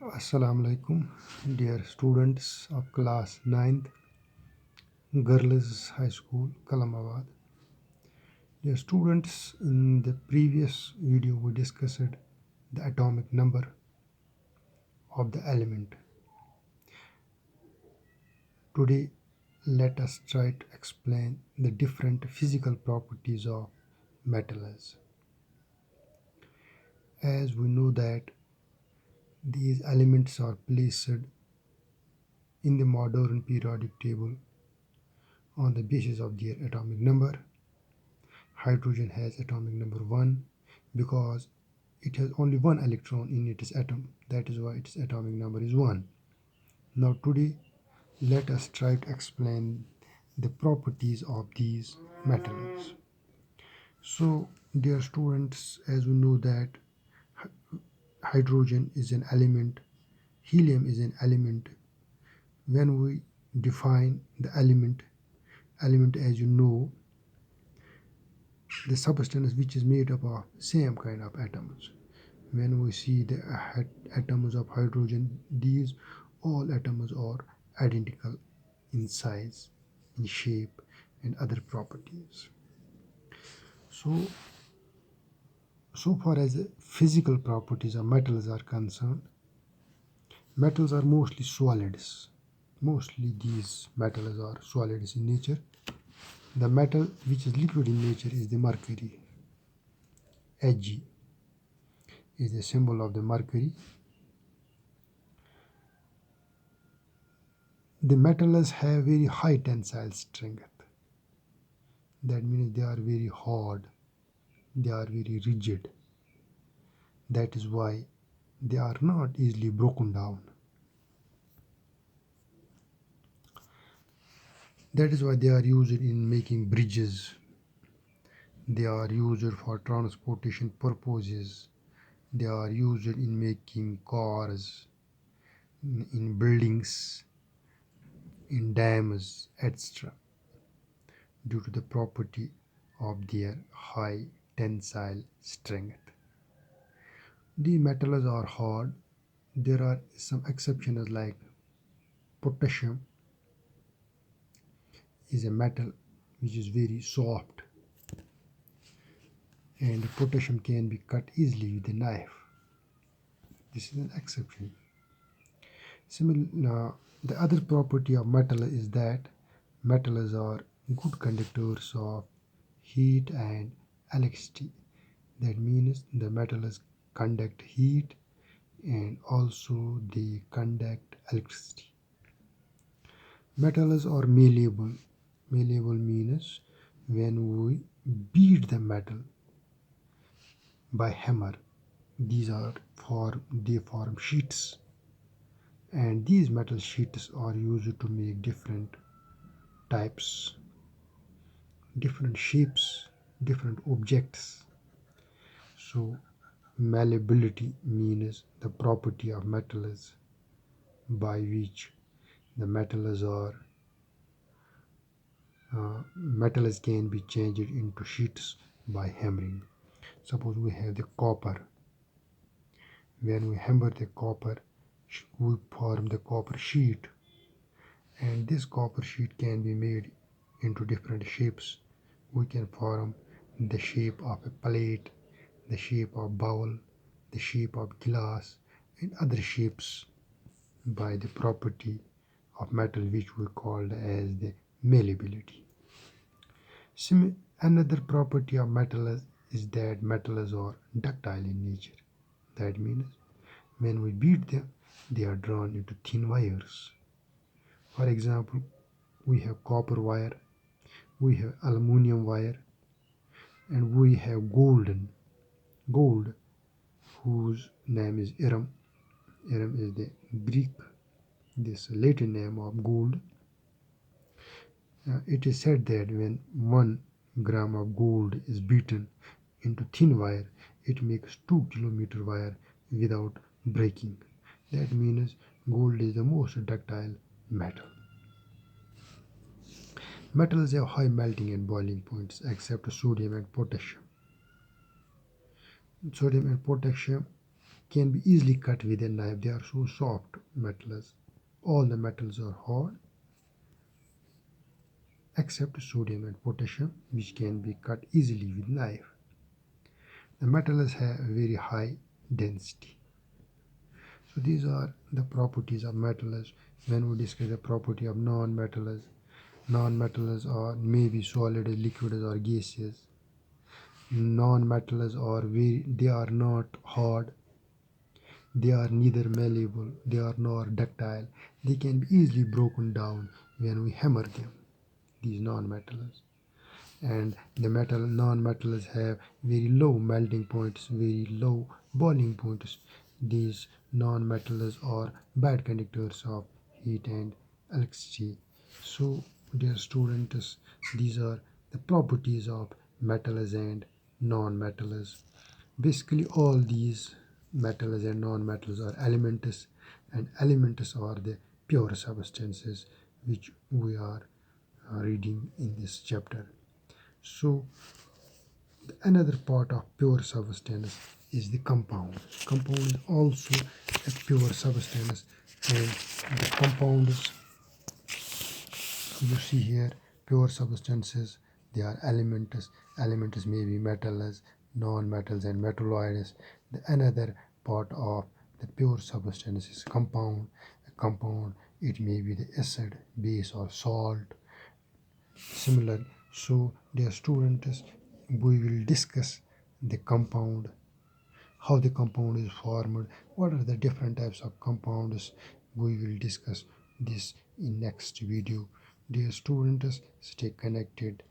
Assalamu alaikum, dear students of class 9th, Girls High School, Kalamabad. Dear students, in the previous video we discussed the atomic number of the element. Today, let us try to explain the different physical properties of metals. As we know that these elements are placed in the modern periodic table on the basis of their atomic number. Hydrogen has atomic number 1 because it has only one electron in its atom. That is why its atomic number is 1. Now today let us try to explain the properties of these metals. So dear students, as we know that hydrogen is an element, helium is an element. When we define the element as you know, the substance which is made up of same kind of atoms. When we see the atoms of hydrogen, these all atoms are identical in size, in shape, and other properties. So far as the physical properties of metals are concerned, metals are mostly solids. Mostly these metals are solids in nature. The metal which is liquid in nature is the mercury. Ag is the symbol of the mercury. The metals have very high tensile strength. That means they are very hard, they are very rigid. That is why they are not easily broken down. That is why they are used in making bridges. They are used for transportation purposes. They are used in making cars, in buildings, in dams, etc. due to the property of their high tensile strength. The metals are hard. There are some exceptions like potassium is a metal which is very soft, and potassium can be cut easily with a knife. This is an exception. The other property of metal is that metals are good conductors of heat and electricity. That means the metals conduct heat and also they conduct electricity. Metals are malleable. Malleable means when we beat the metal by hammer, they form sheets, and these metal sheets are used to make different types, different shapes, different objects. So malleability means the property of metals by which the metals can be changed into sheets by hammering. Suppose we have the copper. When we hammer the copper, we form the copper sheet, and this copper sheet can be made into different shapes. We can form the shape of a plate, the shape of bowl, the shape of glass, and other shapes by the property of metal which we called as the malleability. Another property of metals is that metals are ductile in nature. That means when we beat them, they are drawn into thin wires. For example, we have copper wire, we have aluminum wire, and we have gold, whose name is Iram. Iram is the Greek, this Latin name of gold. It is said that when 1 gram of gold is beaten into thin wire, it makes 2 kilometer wire without breaking. That means gold is the most ductile metal. Metals have high melting and boiling points except sodium and potassium. Sodium and potassium can be easily cut with a knife. They are so soft metals. All the metals are hard except sodium and potassium, which can be cut easily with knife. The metals have very high density. So these are the properties of metals. When we discuss the property of non-metals, non-metals are maybe solid, liquid, or gaseous. Non-metals are they are not hard, they are neither malleable, they are not ductile. They can be easily broken down when we hammer them, these non-metals. And the non-metals have very low melting points, very low boiling points. These non-metals are bad conductors of heat and electricity. So, dear students, these are the properties of metals and non-metals. Basically, all these metals and non-metals are elements, and elements are the pure substances which we are reading in this chapter. So, another part of pure substance is the compound. Compound is also a pure substance, and the compounds you see here, pure substances, they are elements. Elements may be metals, non-metals, and metalloids. The another part of the pure substance is compound. A compound, it may be the acid, base, or salt. Similar. So, dear students, we will discuss the compound, how the compound is formed, what are the different types of compounds. We will discuss this in next video. Dear students, stay connected.